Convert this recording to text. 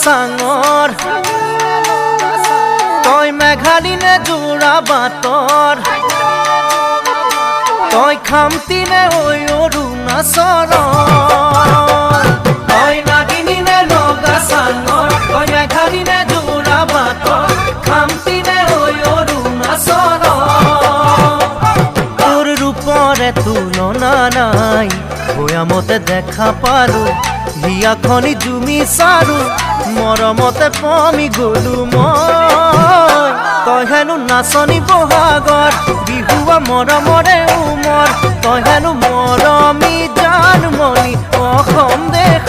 চাঙৰ তই মেঘালিনে যোৰা বাটৰ তই খামতিনে ঐ অৰুণাচলৰ তই নাগিনীনে লগা চাঙৰ তই মেঘালিনে যোৰা বাটৰ খামতিনে ঐ অৰুণাচলৰ তোৰ ৰূপৰে তুলনা নাই ভৈয়ামতে দেখা পালো হিয়াখনি জুমি চাৰো মৰমতে পমি গলো মই তই হেনো নাচনি বহাগৰ বিহুৱা মৰমৰে উমৰ তই হেনো মৰমী জানমণি অসম দেশ